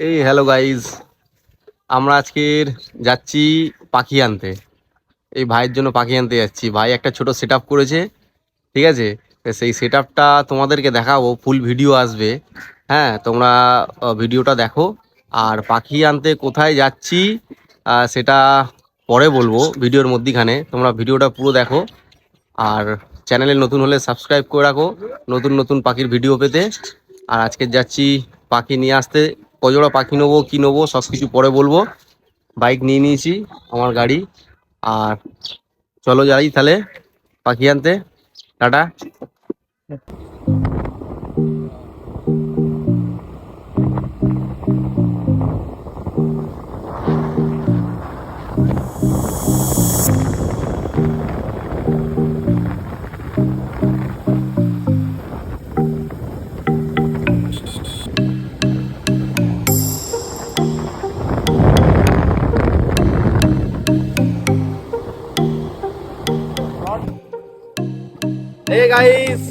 এই hello guys, আমরা আজকের যাচ্ছি পাখি আনতে। এই ভাইয়ের জন্য পাখি আনতে যাচ্ছি। ভাই একটা ছোট সেট আপ করেছে, ঠিক আছে। তো সেই সেট আপটা তোমাদেরকে দেখাবো, ফুল ভিডিও আসবে। হ্যাঁ, তোমরা ভিডিওটা দেখো। আর পাখি আনতে কোথায় যাচ্ছি সেটা পরে বলবো ভিডিওর মধ্যিখানে। তোমরা ভিডিওটা পুরো দেখো। আর চ্যানেলে নতুন হলে সাবস্ক্রাইব করে রাখো নতুন নতুন পাখির ভিডিও পেতে। আর আজকে যাচ্ছি পাখি নিয়ে আসতে। কজোড়া পাখি নেবো, কী নেবো, সব কিছু পরে বলবো। বাইক নিয়ে নিয়েছি, আমার গাড়ি। আর চলো যাই তাহলে পাখি আনতে। টাটা। গাইস,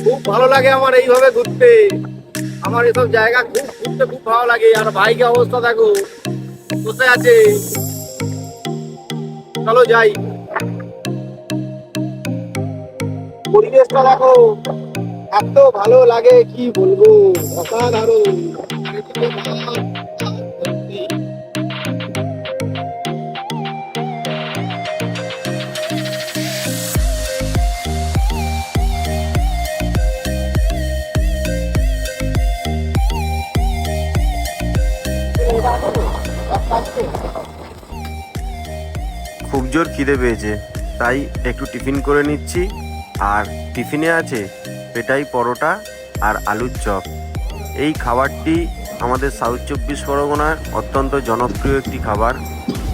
খুব ভালো লাগে আমার এইভাবে ঘুরতে। আমার এসব জায়গা ঘুরতে খুব ভালো লাগে। আর বাইকের অবস্থা দেখো, বসে আছে। চলো যাই। পরিবেশটা দেখো, এত ভালো লাগে কি বলবো, অসাধারণ। খুব জোর খিদে পেয়েছে, তাই একটু টিফিন করে নিচ্ছি। আর টিফিনে আছে পেটাই পরোটা আর আলুর চপ। এই খাবারটি আমাদের সাউথ 24 পরগনার অত্যন্ত জনপ্রিয় একটি খাবার।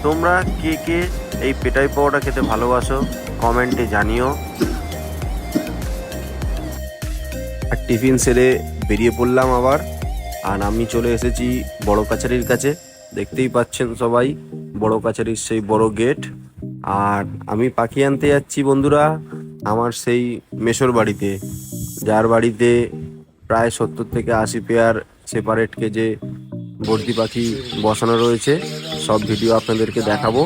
তোমরা কে কে এই পেটাই পরোটা খেতে ভালোবাসো কমেন্টে জানিও। আর টিফিন সেরে বেরিয়ে পড়লাম আবার। আর আমি চলে এসেছি বড় কাছারির কাছে। দেখতেই পাচ্ছেন সবাই, বড় কাছারির সেই বড় গেট। আর আমি পাখি আনতে যাচ্ছি বন্ধুরা, আমার সেই মেসোর বাড়িতে, যার বাড়িতে প্রায় 70 থেকে 80 পেয়ার সেপারেট কেজে বর্দি পাখি বসানো রয়েছে। সব ভিডিও আপনাদেরকে দেখাবো।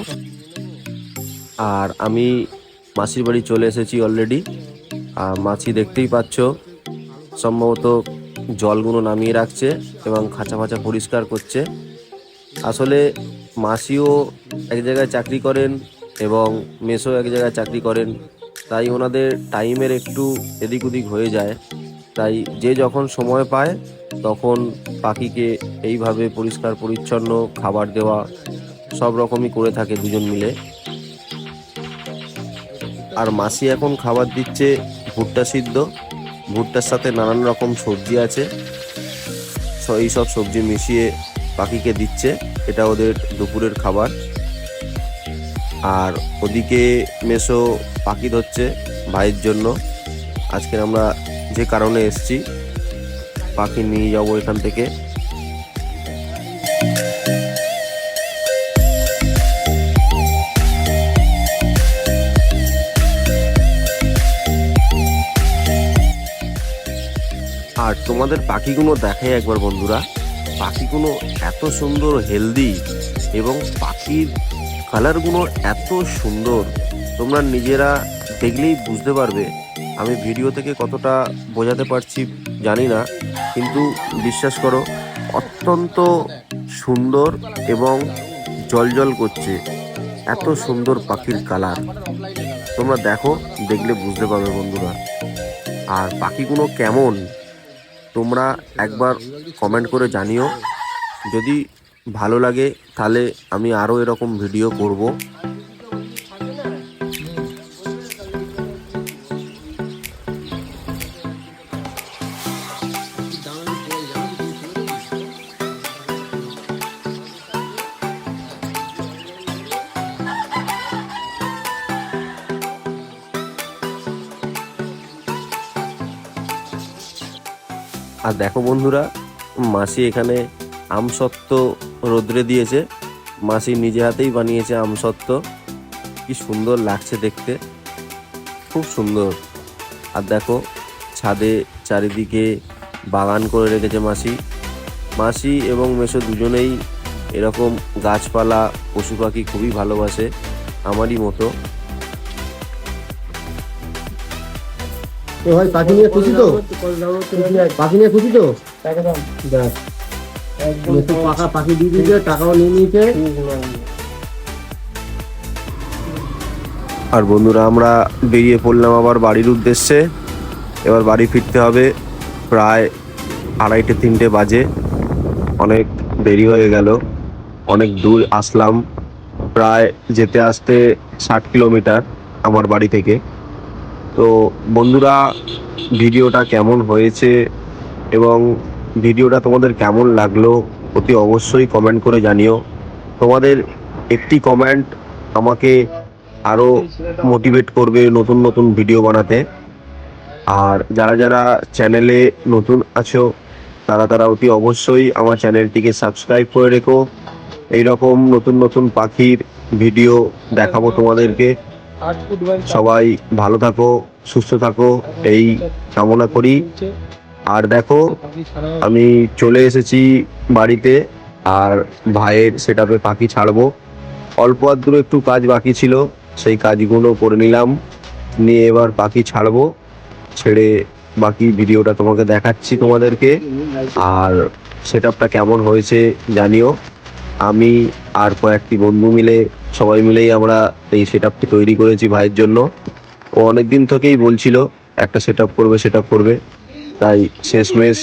আর আমি মাসির বাড়ি চলে এসেছি অলরেডি। আর মাছি দেখতেই পাচ্ছ, সম্ভবত জলগুলো নামিয়ে রাখছে এবং খাঁচা ফাঁচা পরিষ্কার করছে। আসলে মাসিও এক জায়গায় চাকরি করেন এবং মেসও এক জায়গায় চাকরি করেন, তাই ওনাদের টাইমের একটু এদিক ওদিক হয়ে যায়। তাই যে যখন সময় পায় তখন পাখিকে এইভাবে পরিষ্কার পরিচ্ছন্ন খাবার দেওয়া সব রকমই করে থাকে দুজন মিলে। আর মাসি এখন খাবার দিচ্ছে ভুট্টা সিদ্ধ। ভুট্টার সাথে নানান রকম সবজি আছে, এই সব সবজি মিশিয়ে পাখিকে দিচ্ছে। এটা ওদের দুপুরের খাবার। আর ওদিকে মেসো পাখি ধরছে ভাইয়ের জন্য। আজকে আমরা যে কারণে এসেছি, পাখি নিয়ে যাবো এখান থেকে। আর তোমাদের পাখিগুলো দেখে একবার বন্ধুরা, পাখিগুলো এত সুন্দর হেলদি এবং পাখির কালারগুলো এত সুন্দর, তোমরা নিজেরা দেখলেই বুঝতে পারবে। আমি ভিডিও থেকে কতটা বোঝাতে পারছি জানি না, কিন্তু বিশ্বাস করো অত্যন্ত সুন্দর এবং জলজল করছে। এত সুন্দর পাখির কালার, তোমরা দেখো, দেখলে বুঝতে পারবে বন্ধুরা। আর পাখিগুলো কেমন তোমরা একবার কমেন্ট করে জানিও। যদি ভালো লাগে তাহলে আমি আরও এরকম ভিডিও করব। আর দেখো বন্ধুরা, মাসি এখানে আমসত্ত্ব রোদ্রে দিয়েছে। মাসি নিজে হাতেই বানিয়েছে আমসত্ত্ব। কি সুন্দর লাগছে দেখতে, খুব সুন্দর। আর দেখো ছাদে চারিদিকে বাগান করে রেখেছে মাসি। মাসি এবং মেসো দুজনেই এরকম গাছপালা পশু পাখি খুবই ভালোবাসে, আমারই মতো। ভাই পাখি নিয়ে খুশি তো? পাখি নিয়ে খুশি তো? একটু পাখা পাখি দিয়ে দিয়েছে, টাকাও নিয়ে নিয়েছে। আর বন্ধুরা, আমরা বেরিয়ে পড়লাম আবার বাড়ির উদ্দেশ্যে। এবার বাড়ি ফিরতে হবে, প্রায় 2:30-3টে বাজে। অনেক দেরি হয়ে গেল, অনেক দূর আসলাম, প্রায় যেতে আসতে 60 কিলোমিটার আমার বাড়ি থেকে। তো বন্ধুরা, ভিডিওটা কেমন হয়েছে এবং ভিডিওটা তোমাদের কেমন লাগলো অতি অবশ্যই কমেন্ট করে জানিও। তোমাদের একটি কমেন্ট আমাকে আরও মোটিভেট করবে নতুন নতুন ভিডিও বানাতে। আর যারা যারা চ্যানেলে নতুন আছো তারা অতি অবশ্যই আমার চ্যানেলটিকে সাবস্ক্রাইব করে রেখো। এইরকম নতুন নতুন পাখির ভিডিও দেখাবো তোমাদেরকে। সবাই ভালো থাকো, সুস্থ থাকো, এই কামনা করি। আর দেখো, আমি চলে এসেছি বাড়িতে, আর ভাইয়ের সেটআপে পাখি ছাড়বো। অল্প আধটু একটু কাজ বাকি ছিল, সেই কাজগুলো করে নিলাম, নিয়ে এবার পাখি ছাড়বো। ছেড়ে বাকি ভিডিওটা তোমাকে দেখাচ্ছি তোমাদেরকে। আর সেটআপটা কেমন হয়েছে জানিও। আমি আর কয়েকটি বন্ধু মিলে, সবাই মিলেই আমরা এই সেটআপটি তৈরি করেছি ভাইয়ের জন্য। ও অনেকদিন থেকেই বলছিল একটা সেটআপ করবে, তাই শেষমেশ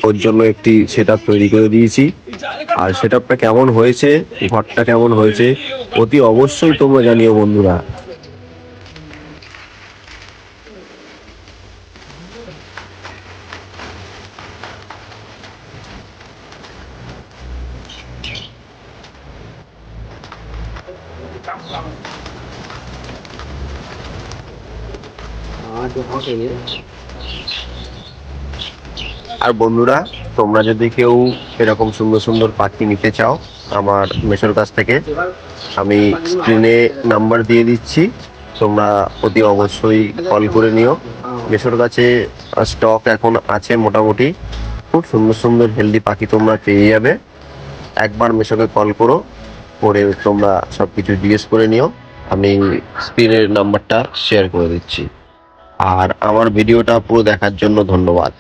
ওর জন্য একটি সেটআপ তৈরি করে দিয়েছি। আর সেটআপটা কেমন হয়েছে, ঘরটা কেমন হয়েছে অতি অবশ্যই তোমরা জানিও বন্ধুরা। আর বন্ধুরা, তোমরা যদি কেউ এরকম সুন্দর সুন্দর পাখি নিতে চাও আমার মেসোর কাছ থেকে, আমি স্ক্রিনে নাম্বার দিয়ে দিচ্ছি, তোমরা অতি অবশ্যই কল করে নিও। মেসোর কাছে স্টক এখন আছে মোটামুটি, খুব সুন্দর সুন্দর হেলদি পাখি তোমরা পেয়ে যাবে। একবার মেসোকে কল করো, করে তোমরা সব কিছু জিজ্ঞেস করে নিও। আমি স্ক্রিনের নাম্বারটা শেয়ার করে দিচ্ছি। আর আমার ভিডিওটা পুরো দেখার জন্য ধন্যবাদ।